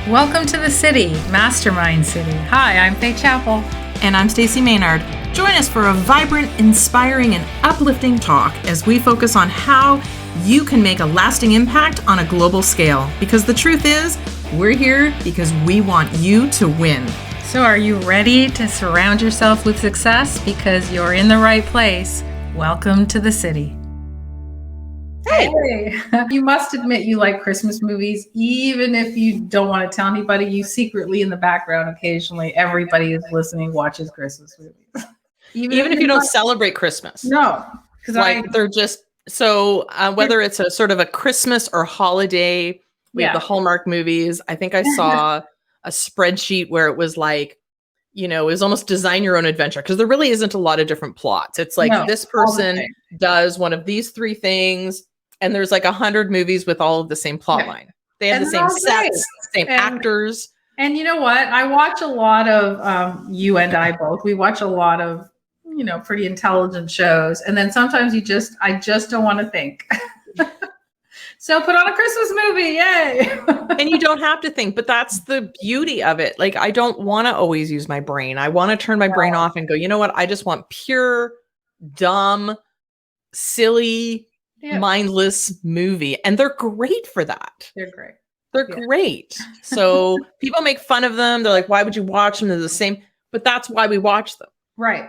Welcome to the city, Mastermind City. Hi, I'm Faye Chappell. And I'm Stacey Maynard. Join us for a vibrant, inspiring, and uplifting talk as we focus on how you can make a lasting impact on a global scale. Because the truth is, we're here because we want you to win. So are you ready to surround yourself with success? Because you're in the right place. Welcome to the city. Hey, you must admit you like Christmas movies, even if you don't want to tell anybody. You secretly, in the background, occasionally, everybody is listening, watches Christmas movies. Even if you don't celebrate Christmas. No, because they're just so whether it's a sort of a Christmas or holiday, we have the Hallmark movies. I think I saw a spreadsheet where it was like, it was almost design your own adventure, because there really isn't a lot of different plots. It's like this person does one of these three things. And there's like 100 movies with all of the same plot line. They have the same sets, same actors. And you know what? I watch a lot of, you and I both, we watch a lot of, pretty intelligent shows. And then sometimes I just don't want to think. So put on a Christmas movie. Yay. And you don't have to think, but that's the beauty of it. Like, I don't want to always use my brain. I want to turn my brain off and go, you know what? I just want pure, dumb, silly, mindless movie. And they're great for that. They're great. They're great. So people make fun of them. They're like, why would you watch them? They're the same, but that's why we watch them. Right.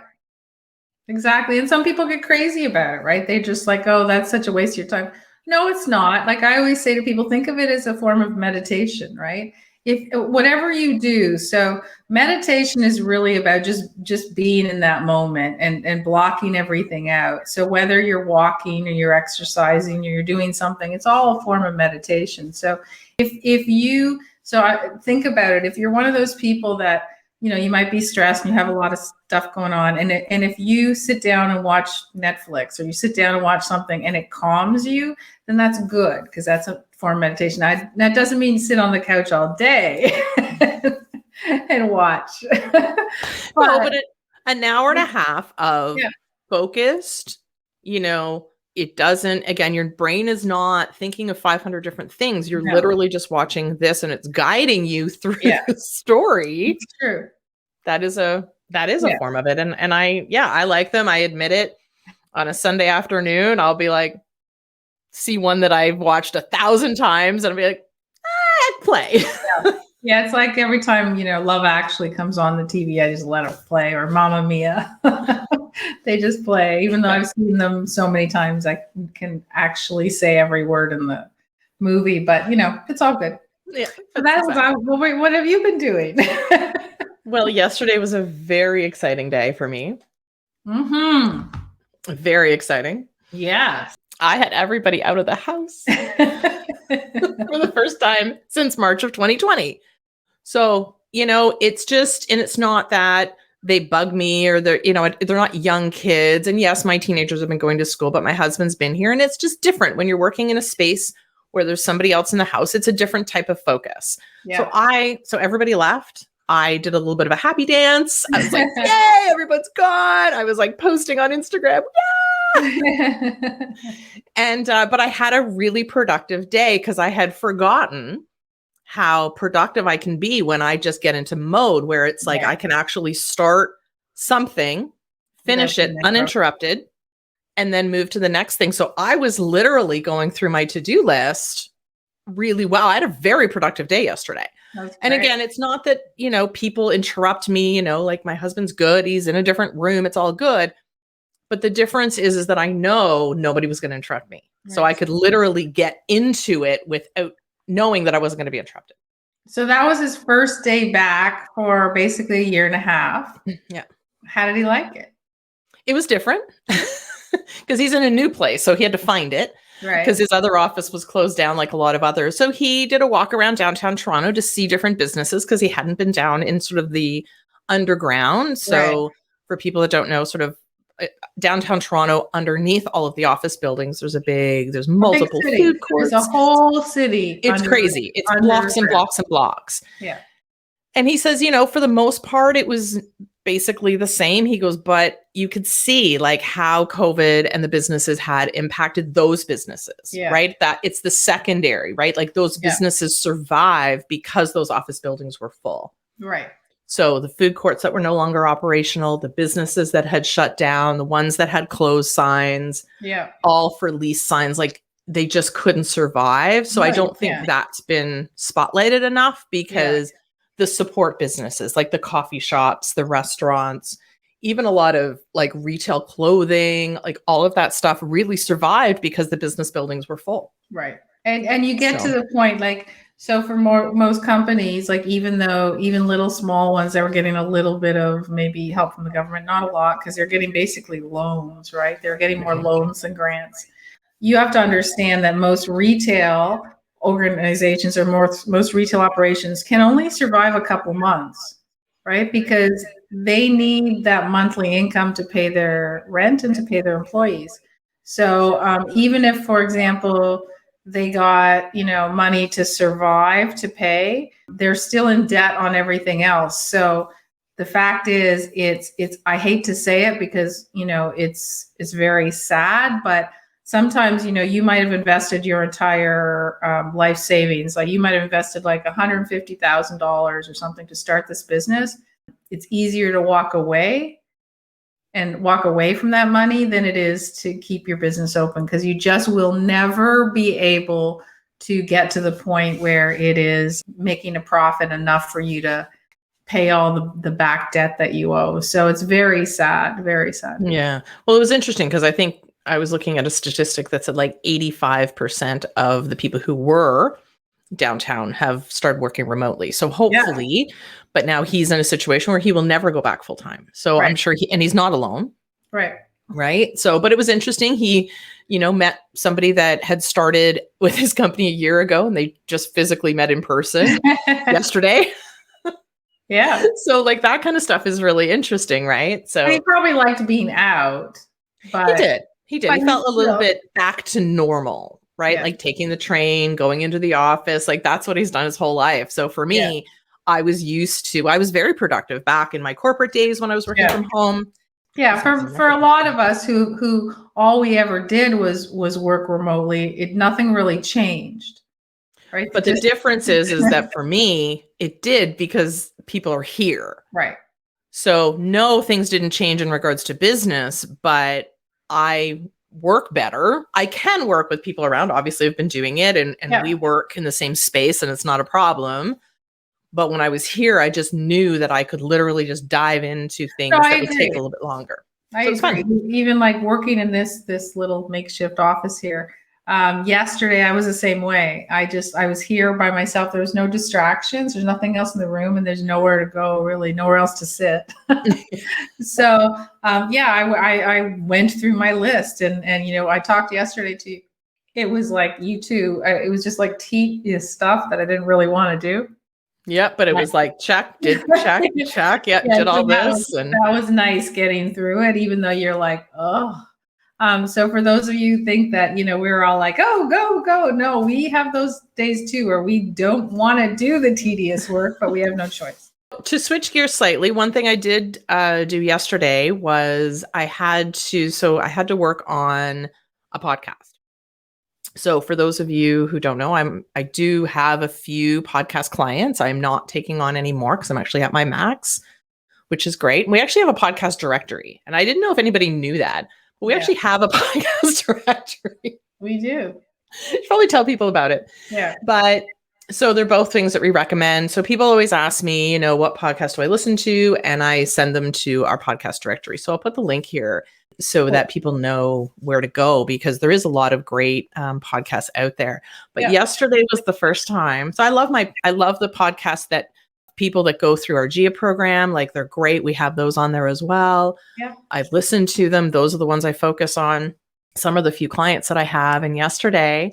Exactly. And some people get crazy about it, right? They just like, oh, that's such a waste of your time. No, it's not. Like I always say to people, think of it as a form of meditation, right? If whatever you do, so meditation is really about just being in that moment and blocking everything out. So whether you're walking or you're exercising or you're doing something, it's all a form of meditation. So I think about it. If you're one of those people that, you might be stressed and you have a lot of stuff going on. And if you sit down and watch Netflix or you sit down and watch something and it calms you, then that's good, because that's a form of meditation. That doesn't mean sit on the couch all day and watch. but an hour and a half of focused, it doesn't, again, your brain is not thinking of 500 different things. You're literally just watching this and it's guiding you through the story. It's true. That is a form of it. And I like them. I admit it. On a Sunday afternoon, I'll be like, see one that I've watched 1,000 times and I'll be like, I'd play. Yeah, it's like every time, Love Actually comes on the TV, I just let it play, or Mamma Mia. They just play. Even though I've seen them so many times, I can actually say every word in the movie, but it's all good. Yeah. So what have you been doing? Well, yesterday was a very exciting day for me. Mm-hmm. Very exciting. Yeah. I had everybody out of the house for the first time since March of 2020. So, it's just, and it's not that they bug me or they're not young kids. And yes, my teenagers have been going to school, but my husband's been here, and it's just different when you're working in a space where there's somebody else in the house. It's a different type of focus. Yeah. So everybody left. I did a little bit of a happy dance. I was like, yay, everyone's gone. I was like posting on Instagram. Yeah. And, but I had a really productive day because I had forgotten how productive I can be when I just get into mode where it's like, I can actually start something, finish it uninterrupted, and then move to the next thing. So I was literally going through my to-do list really well. I had a very productive day yesterday. And again, it's not that, people interrupt me, like my husband's good. He's in a different room. It's all good. But the difference is that I know nobody was going to interrupt me. Right. So I could literally get into it without knowing that I wasn't going to be interrupted. So that was his first day back for basically a year and a half. Yeah. How did he like it? It was different because he's in a new place. So he had to find it. Right. Because his other office was closed down like a lot of others. So he did a walk around downtown Toronto to see different businesses because he hadn't been down in sort of the underground. So for people that don't know, sort of downtown Toronto, underneath all of the office buildings, there's multiple food courts. There's a whole city. It's crazy. It's blocks and blocks and blocks. Yeah. And he says, for the most part, it was basically the same. He goes, but you could see like how COVID and the businesses had impacted those businesses, Yeah. right? That it's the secondary, right? Like those Yeah. businesses survive because those office buildings were full. Right. So the food courts that were no longer operational, the businesses that had shut down, the ones that had closed signs, Yeah. all for lease signs, like they just couldn't survive. So I Right, don't think yeah. that's been spotlighted enough, because the support businesses, like the coffee shops, the restaurants, even a lot of like retail clothing, like all of that stuff really survived because the business buildings were full. Right. And you get to So- the point, like, so for most companies, like even little small ones that were getting a little bit of maybe help from the government, not a lot, because they're getting basically loans, right? They're getting more loans than grants. You have to understand that most retail organizations or most retail operations can only survive a couple months, right? Because they need that monthly income to pay their rent and to pay their employees. So even if, for example, they got, money to survive, to pay, they're still in debt on everything else. So the fact is, it's I hate to say it because, it's very sad, but sometimes, you might have invested your entire life savings. Like you might have invested like $150,000 or something to start this business. It's easier to walk away from that money than it is to keep your business open, because you just will never be able to get to the point where it is making a profit enough for you to pay all the back debt that you owe. So it's very sad, very sad. Yeah. Well, it was interesting because I think I was looking at a statistic that said like 85% of the people who were downtown have started working remotely. So hopefully, but now he's in a situation where he will never go back full time. So I'm sure and he's not alone. Right. Right. So, but it was interesting. He, met somebody that had started with his company a year ago, and they just physically met in person yesterday. Yeah. So like that kind of stuff is really interesting. Right. So he probably liked being out, but he did. He felt a little bit back to normal, right? Yeah. Like taking the train, going into the office, like that's what he's done his whole life. So for me, I was very productive back in my corporate days when I was working from home. Yeah, for a lot of us who all we ever did was work remotely, nothing really changed. Right? But the difference is that for me, it did because people are here. Right. So no, things didn't change in regards to business, but I work better. I can work with people around. Obviously, I've been doing it and we work in the same space and it's not a problem. But when I was here, I just knew that I could literally just dive into things that would take a little bit longer. I agree. Fun. Even like working in this little makeshift office here. Yesterday, I was the same way. I was here by myself. There was no distractions. There's nothing else in the room, and there's nowhere to go. Really, nowhere else to sit. So, I went through my list, and I talked yesterday to you. It was like you too. It was just like tedious stuff that I didn't really want to do. Yeah, but it was like check. Did all this, and that was nice getting through it. Even though you're like, oh. So for those of you who think that, we're all like, oh, go. No, we have those days too, where we don't want to do the tedious work, but we have no choice. To switch gears slightly, one thing I did do yesterday was I had to work on a podcast. So for those of you who don't know, I do have a few podcast clients. I'm not taking on any more because I'm actually at my max, which is great. And we actually have a podcast directory. And I didn't know if anybody knew that. But we actually have a podcast directory. We do. You should probably tell people about it. Yeah. But so they're both things that we recommend. So people always ask me, what podcast do I listen to? And I send them to our podcast directory. So I'll put the link here so that people know where to go, because there is a lot of great podcasts out there. But yesterday was the first time. So I love the podcast that people that go through our GIA program, like they're great. We have those on there as well. Yeah. I've listened to them. Those are the ones I focus on. Some of the few clients that I have. And yesterday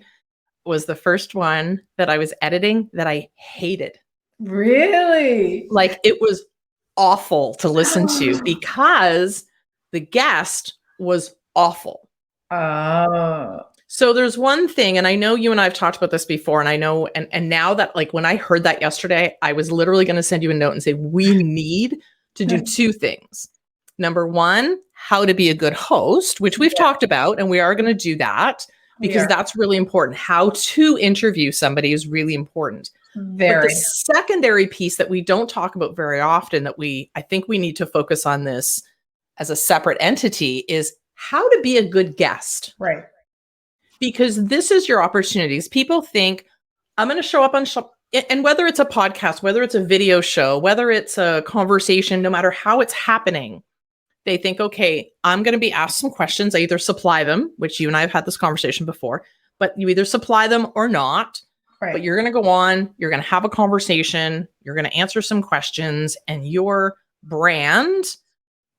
was the first one that I was editing that I hated. Really? Like it was awful to listen to because the guest was awful. Oh. So there's one thing, and I know you and I have talked about this before, and I know, and now that like when I heard that yesterday, I was literally going to send you a note and say, we need to do two things. Number one, how to be a good host, which we've talked about, and we are going to do that because that's really important. How to interview somebody is really important. But the secondary piece that we don't talk about very often, that I think we need to focus on this as a separate entity, is how to be a good guest. Right. Because this is your opportunities. People think, I'm going to show up on and whether it's a podcast, whether it's a video show, whether it's a conversation, no matter how it's happening, they think, okay, I'm going to be asked some questions. I either supply them, which you and I have had this conversation before, but you either supply them or not. Right. But you're going to go on, you're going to have a conversation, you're going to answer some questions, and your brand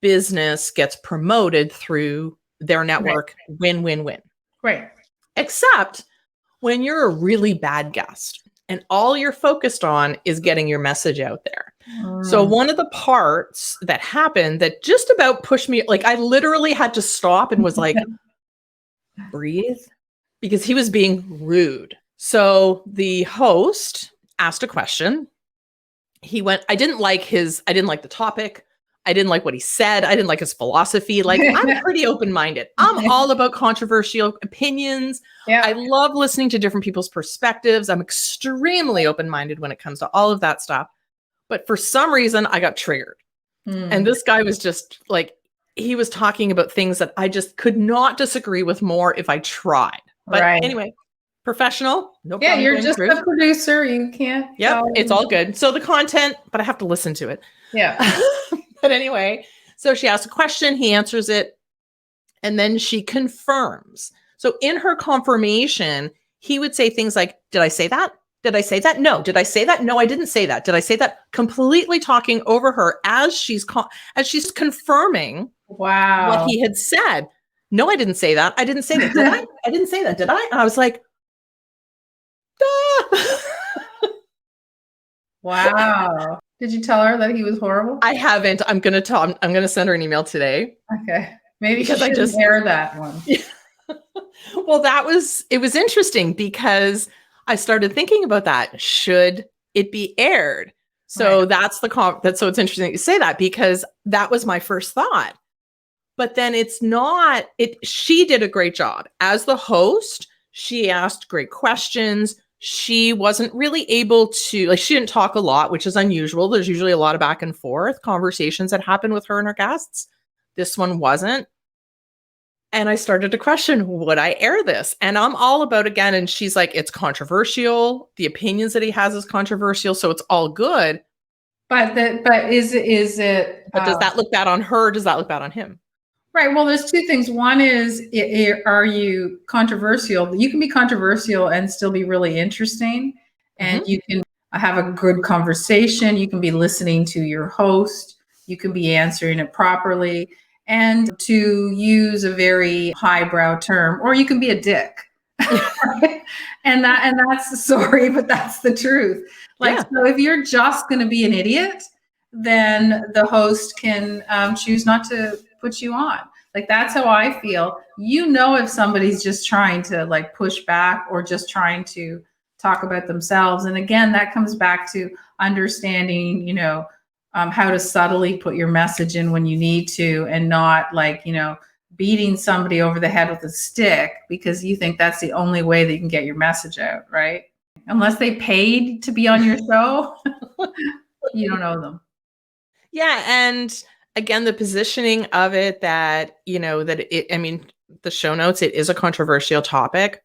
business gets promoted through their network. Right. Win, win, win. Right. Except when you're a really bad guest and all you're focused on is getting your message out there. So one of the parts that happened that just about pushed me, like I literally had to stop and was like, breathe, because he was being rude. So the host asked a question. I didn't like the topic. I didn't like what he said. I didn't like his philosophy. Like, I'm pretty open-minded. I'm all about controversial opinions. Yeah. I love listening to different people's perspectives. I'm extremely open-minded when it comes to all of that stuff. But for some reason, I got triggered. And this guy was just like, he was talking about things that I just could not disagree with more if I tried. But anyway, professional. No problem. Yeah, you're just a producer. You can't. Yeah, it's all good. So the content, but I have to listen to it. Yeah. But anyway, so she asks a question, he answers it, and then she confirms. So in her confirmation, he would say things like, did I say that? Did I say that? No. Did I say that? No, I didn't say that. Did I say that? Completely talking over her as she's confirming what he had said. No, I didn't say that. I didn't say that. Did I? I didn't say that. Did I? And I was like, wow. Did you tell her that he was horrible? I haven't. I'm going to send her an email today. Okay. Maybe because I just air that one. Well, it was interesting because I started thinking about that. Should it be aired? So that's so it's interesting that you say that, because that was my first thought. But then she did a great job as the host. She asked great questions. She wasn't really able to, she didn't talk a lot, which is unusual. There's usually a lot of back and forth conversations that happen with her and her guests. This one wasn't. And I started to question, would I air this? And I'm all about, again, and she's like, it's controversial. The opinions that he has is controversial. So it's all good. But is it? But does that look bad on her? Does that look bad on him? Right. Well, there's two things. One is, are you controversial? You can be controversial and still be really interesting. And you can have a good conversation. You can be listening to your host. You can be answering it properly. And to use a very highbrow term, or you can be a dick. and that's sorry, but that's the truth. So if you're just going to be an idiot, then the host can choose not to put you on. That's how I feel. If somebody's just trying to push back or just trying to talk about themselves. And again, that comes back to understanding, how to subtly put your message in when you need to, and not beating somebody over the head with a stick because you think that's the only way that you can get your message out, right? Unless they paid to be on your show, you don't know them. Yeah. And again, the positioning of it the show notes, it is a controversial topic.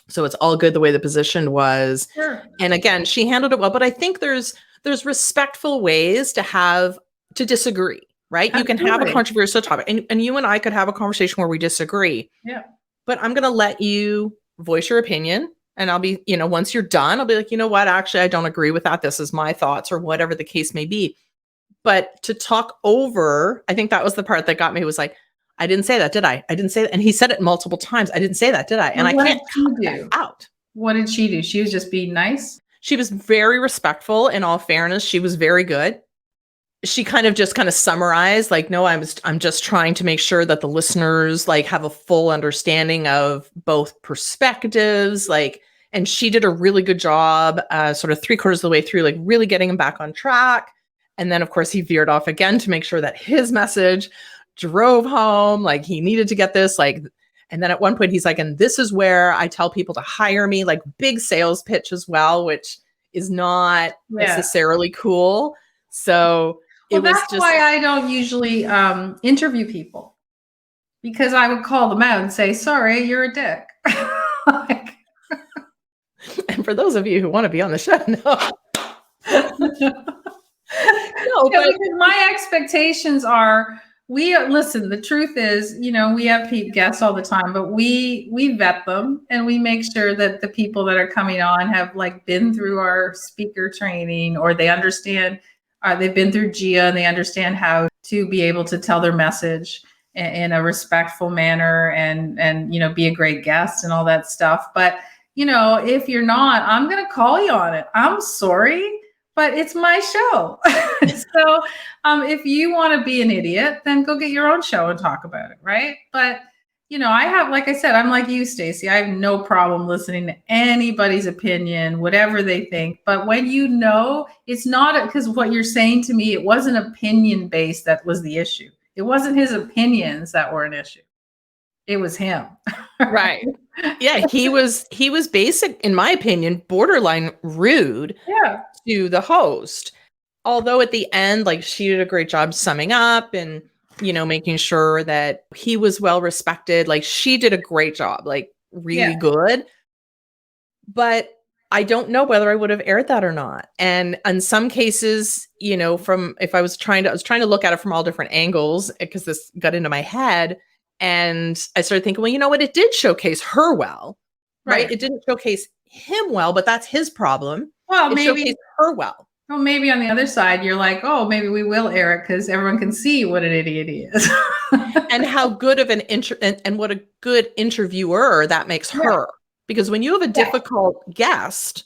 So it's all good the way the position was. Sure. And again, she handled it well, but I think there's respectful ways to disagree, right? Absolutely. You can have a controversial topic and you and I could have a conversation where we disagree. Yeah. But I'm going to let you voice your opinion. And I'll be, once you're done, I'll be like, you know what? Actually, I don't agree with that. This is my thoughts, or whatever the case may be. But to talk over, I think that was the part that got me, was like, I didn't say that, did I? I didn't say that. And he said it multiple times. I didn't say that, did I? And I can't cut that out. What did she do? She was just being nice? She was very respectful. In all fairness, she was very good. She kind of summarized, no, I'm just trying to make sure that the listeners have a full understanding of both perspectives, and she did a really good job, sort of 3/4 of the way through, really getting him back on track. And then, of course, he veered off again to make sure that his message drove home. Like he needed to get this, like, and then at one point he's like, and this is where I tell people to hire me, like big sales pitch as well, which is not necessarily cool. So well, that's why I don't usually interview people, because I would call them out and say, sorry, you're a dick. Like, and for those of you who want to be on the show, no, but my expectations are, listen, the truth is, we have guests all the time, but we vet them and we make sure that the people that are coming on have like been through our speaker training, or they understand, they've been through GIA and they understand how to be able to tell their message in a respectful manner and be a great guest and all that stuff. But, if you're not, I'm going to call you on it. I'm sorry, but it's my show. So if you want to be an idiot, then go get your own show and talk about it, right? But, I have, like I said, I'm like you, Stacey. I have no problem listening to anybody's opinion, whatever they think. But when it's not, because what you're saying to me, it wasn't opinion-based that was the issue. It wasn't his opinions that were an issue. It was him. Right. Yeah, he was basic, in my opinion, borderline rude to the host. Although at the end, like, she did a great job summing up and, making sure that he was well respected. Like, she did a great job, like really good. But I don't know whether I would have aired that or not. And in some cases, I was trying to look at it from all different angles, because this got into my head. And I started thinking, well, you know what? It did showcase her well, right? It didn't showcase him well, but that's his problem. Well, maybe showcased her well. Well, maybe on the other side, you're like, oh, maybe we will air it because everyone can see what an idiot he is. And how good of and what a good interviewer that makes her. Because when you have a difficult guest,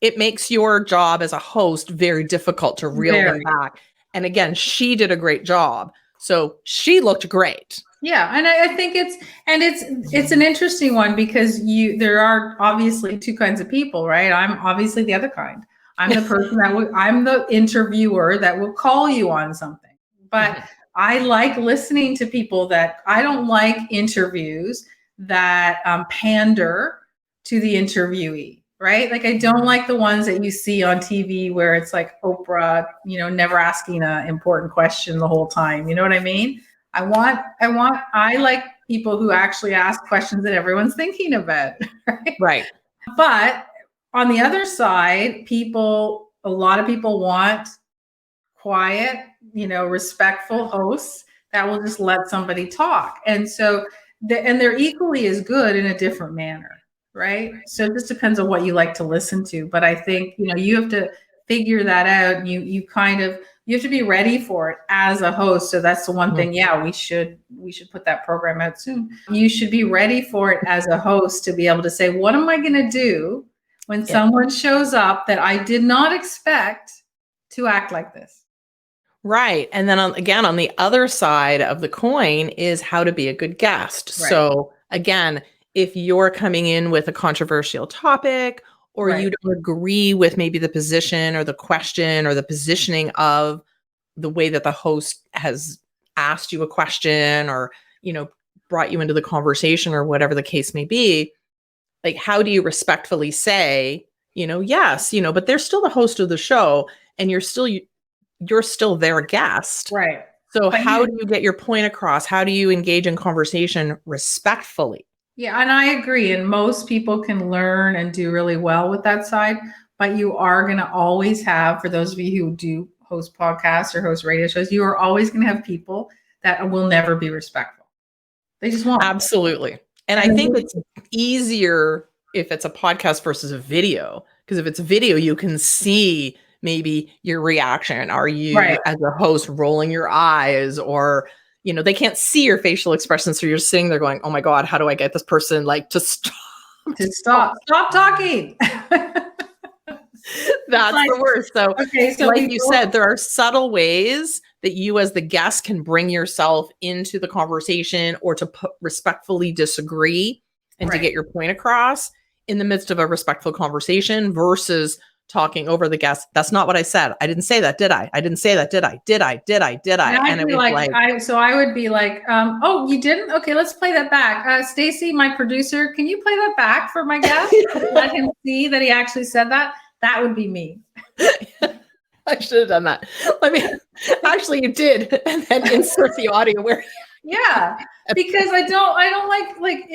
it makes your job as a host very difficult to reel them back. And again, she did a great job. So she looked great. Yeah, and I think it's an interesting one, because there are obviously two kinds of people, right? I'm obviously the other kind. I'm the person I'm the interviewer that will call you on something. But I like listening to people I don't like interviews that pander to the interviewee, right? Like, I don't like the ones that you see on TV where it's like Oprah, never asking an important question the whole time. You know what I mean? I like people who actually ask questions that everyone's thinking about. Right. But on the other side, a lot of people want quiet, respectful hosts that will just let somebody talk. And so, they're equally as good in a different manner, right? So it just depends on what you like to listen to. But I think, you have to figure that out. You have to be ready for it as a host. So that's the one thing. Yeah, we should put that program out soon. You should be ready for it as a host to be able to say, what am I going to do when someone shows up that I did not expect to act like this? Right. And then again, on the other side of the coin is how to be a good guest. Right. So again, if you're coming in with a controversial topic, or you don't agree with maybe the position or the question or the positioning of the way that the host has asked you a question, or, brought you into the conversation, or whatever the case may be, like, how do you respectfully say, yes, but they're still the host of the show and you're still their guest. Right. So how do you get your point across? How do you engage in conversation respectfully? Yeah, and I agree. And most people can learn and do really well with that side. But you are going to always have, for those of you who do host podcasts or host radio shows, you are always going to have people that will never be respectful. They just won't. Absolutely. And I think it's easier if it's a podcast versus a video. Because if it's a video, you can see maybe your reaction. Are you, as a host, rolling your eyes, or they can't see your facial expressions. So you're sitting there going, oh my God, how do I get this person to stop talking? That's the worst. So like you said, there are subtle ways that you as the guest can bring yourself into the conversation, or to respectfully disagree and to get your point across in the midst of a respectful conversation, versus talking over the guest. That's not what I said. I didn't say that, did I? I didn't say that, did I? Did I? And it was like, I would be like, oh, you didn't? Okay, let's play that back. Stacy, my producer, can you play that back for my guest? Let him see that he actually said that. That would be me. I should have done that. I mean, actually you did. And then insert the audio where. Yeah, because I don't like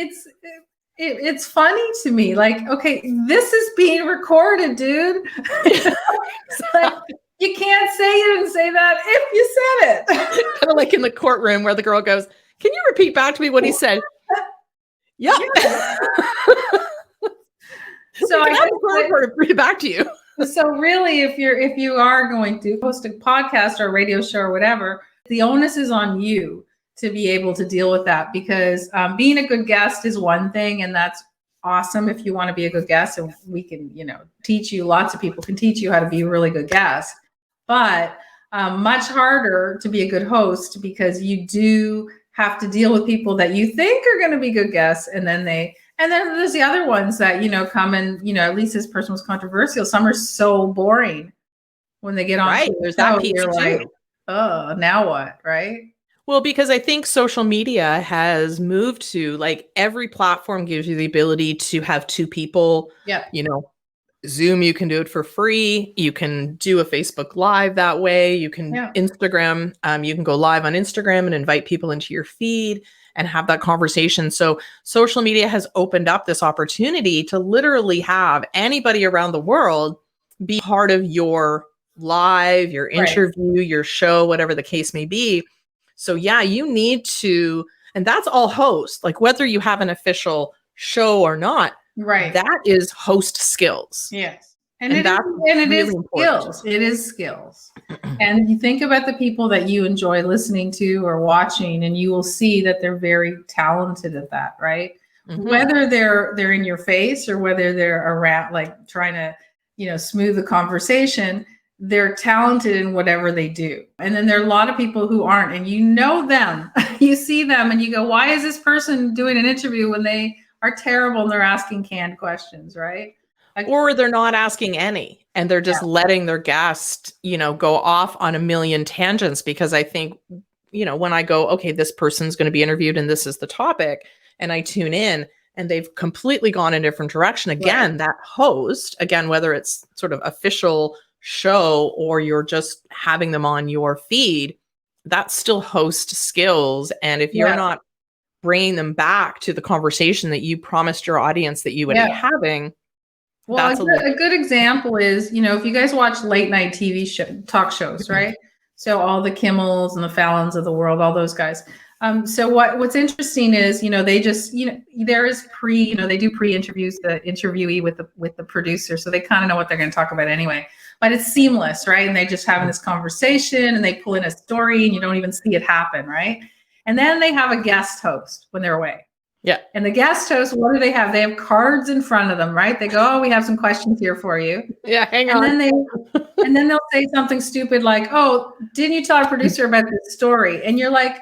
it's funny to me. Like, okay, this is being recorded, dude. Like, you can't say you didn't say that if you said it. Kind of like in the courtroom where the girl goes, can you repeat back to me what he said? Yep. Yeah. So I repeat it back to you. So really, if you are going to host a podcast or a radio show or whatever, the onus is on you to be able to deal with that, because being a good guest is one thing, and that's awesome if you want to be a good guest, and we can, teach you. Lots of people can teach you how to be a really good guest, but much harder to be a good host, because you do have to deal with people that you think are going to be good guests, and then there's the other ones that come and at least this person was controversial. Some are so boring when they get on. Right, there's that piece too. Like, oh, now what, right? Well, because I think social media has moved to, like, every platform gives you the ability to have two people. Yeah. Zoom, you can do it for free. You can do a Facebook Live that way. You can Instagram. You can go live on Instagram and invite people into your feed and have that conversation. So social media has opened up this opportunity to literally have anybody around the world be part of your live, your interview, your show, whatever the case may be. So yeah, you need to, and that's all host, like whether you have an official show or not, right? That is host skills. Yes. And it is skills. It is skills. And you think about the people that you enjoy listening to or watching, and you will see that they're very talented at that, right? Mm-hmm. Whether they're in your face or whether they're around, like trying to, smooth the conversation, they're talented in whatever they do. And then there are a lot of people who aren't, and them, you see them and you go, why is this person doing an interview when they are terrible and they're asking canned questions, right? Or they're not asking any, and they're just letting their guest, go off on a million tangents. Because I think, when I go, okay, this person's going to be interviewed and this is the topic, and I tune in and they've completely gone in a different direction. Again, that host, whether it's sort of official show or you're just having them on your feed, that's still host skills. And if you're not bringing them back to the conversation that you promised your audience that you would be having. Well, a good example is, if you guys watch late night TV talk shows, right? So all the Kimmels and the Fallons of the world, all those guys. So what's interesting is, they just, there is they do pre-interviews, the interviewee with the producer. So they kind of know what they're going to talk about anyway, but it's seamless, right? And they just having this conversation and they pull in a story and you don't even see it happen, right? And then they have a guest host when they're away. Yeah. And the guest host, what do they have? They have cards in front of them, right? They go, oh, we have some questions here for you. Yeah, hang on. And then they'll say something stupid like, oh, didn't you tell our producer about this story? And you're like,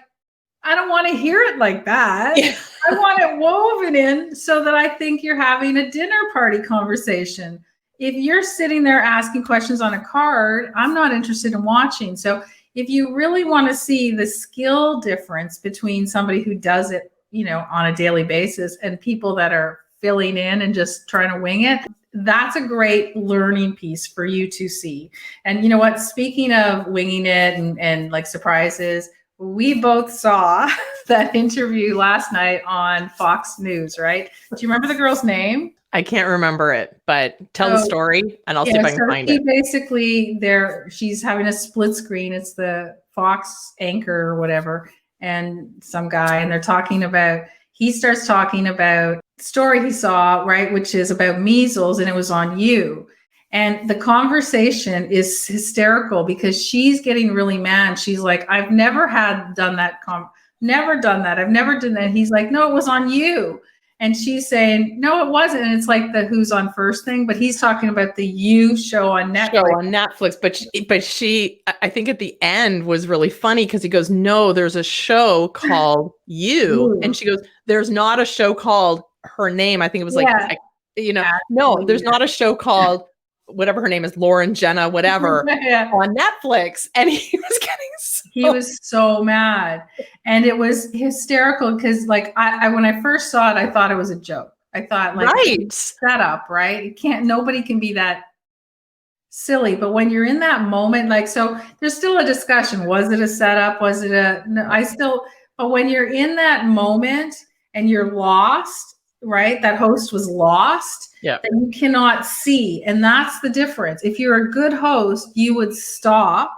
I don't want to hear it like that. Yeah. I want it woven in so that I think you're having a dinner party conversation. If you're sitting there asking questions on a card, I'm not interested in watching. So if you really want to see the skill difference between somebody who does it, on a daily basis and people that are filling in and just trying to wing it, that's a great learning piece for you to see. And you know what, speaking of winging it and like surprises, we both saw that interview last night on Fox News, right? Do you remember the girl's name? I can't remember it, but tell the story and I'll see if I can find it. Basically, she's having a split screen. It's the Fox anchor or whatever, and some guy, and he starts talking about the story he saw, right, which is about measles, and it was on You. And the conversation is hysterical because she's getting really mad. She's like, I've never done that. I've never done that. And he's like, no, it was on You. And she's saying, no, it wasn't. And it's like the Who's on First thing, but he's talking about the You show on Netflix. But she, I think at the end was really funny because he goes, no, there's a show called You. And she goes, there's not a show called her name. I think it was like, no, there's not a show called whatever her name is, Lauren, Jenna, whatever, Yeah. on Netflix. And he was getting so He was so mad. And it was hysterical because like I when I first saw it, I thought it was a joke. I thought like right. set up, right? Nobody can be that silly. But when you're in that moment, like, so there's still a discussion. Was it a setup? Was it but when you're in that moment and you're lost, right? That host was lost. Yeah. Then you cannot see. And that's the difference. If you're a good host, you would stop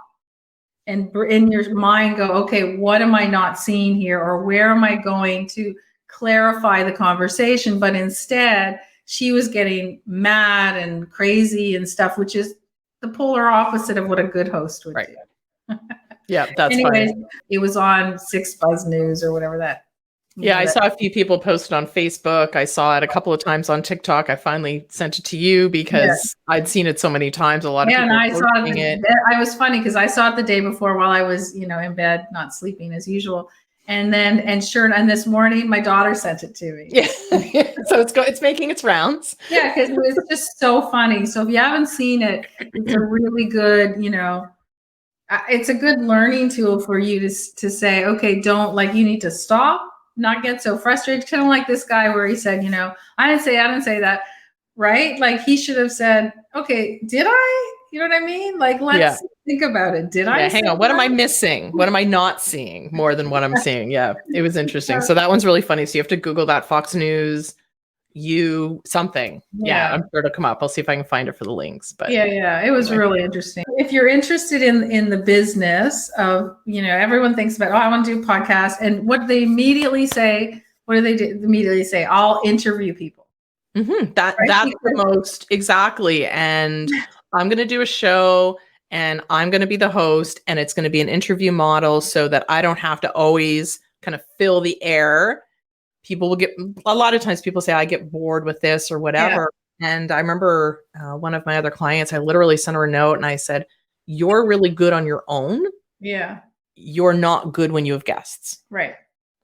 and in your mind go, okay, what am I not seeing here? Or where am I going to clarify the conversation? But instead, she was getting mad and crazy and stuff, which is the polar opposite of what a good host would do. Yeah, that's Anyways, funny. it was on 6 Buzz News or whatever that. Yeah, I saw a few people post it on Facebook. I saw it a couple of times on TikTok. I finally sent it to you because I'd seen it so many times. A lot of people and I saw posting it. I was funny because I saw it the day before while I was, in bed, not sleeping as usual. And this morning my daughter sent it to me. Yeah. So it's making its rounds. Yeah, because it was just so funny. So if you haven't seen it, it's a really good, it's a good learning tool for you to say, okay, you need to stop, not get so frustrated. Kind of like this guy where he said, I didn't say that, right? Like he should have said, okay, did I? You know what I mean? Like, let's think about it. Did I? Hang on. What am I missing? What am I not seeing more than what I'm seeing? Yeah, it was interesting. So that one's really funny. So you have to Google that Fox News, something. Yeah, I'm sure it'll come up. I'll see if I can find it for the links. But yeah, it was really interesting. If you're interested in the business of, everyone thinks about, I want to do a podcast, and what they immediately say, immediately say, I'll interview people. Mm-hmm. That's the most exactly. And I'm going to do a show and I'm going to be the host and it's going to be an interview model so that I don't have to always kind of fill the air. People will a lot of times people say I get bored with this or whatever. Yeah. And I remember one of my other clients, I literally sent her a note and I said, you're really good on your own. Yeah. You're not good when you have guests. Right.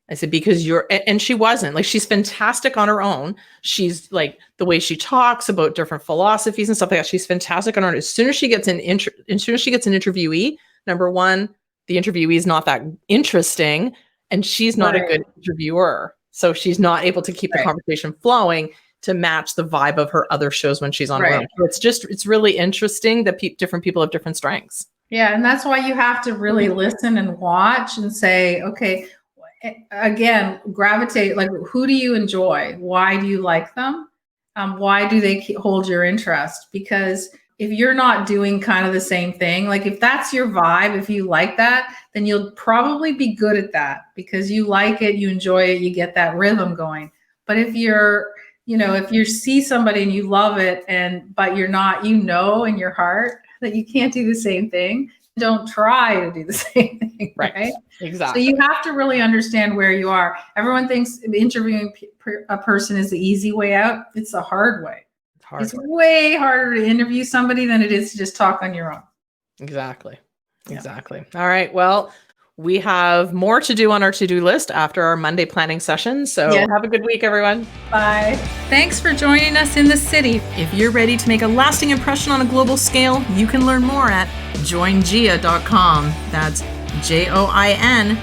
I said, because and she wasn't like, she's fantastic on her own. She's like the way she talks about different philosophies and stuff like that. She's fantastic on her own. As soon as she gets an interviewee, number one, the interviewee is not that interesting and she's not a good interviewer. So she's not able to keep the conversation flowing to match the vibe of her other shows when she's on her own. So it's really interesting that different people have different strengths. Yeah. And that's why you have to really listen and watch and say, okay, again, gravitate, like, who do you enjoy? Why do you like them? Why do they hold your interest? Because if you're not doing kind of the same thing, like if that's your vibe, if you like that, then you'll probably be good at that because you like it, you enjoy it, you get that rhythm going. But if you're, if you see somebody and you love it but you're not, in your heart that you can't do the same thing, don't try to do the same thing, right? Exactly. So you have to really understand where you are. Everyone thinks interviewing a person is the easy way out. It's the hard way. It's way harder to interview somebody than it is to just talk on your own. Exactly. All right. Well, we have more to do on our to-do list after our Monday planning session. So have a good week, everyone. Bye. Thanks for joining us in the city. If you're ready to make a lasting impression on a global scale, you can learn more at joingia.com. That's joingia.com.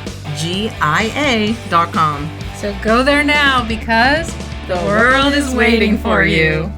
So go there now because the world is waiting for you.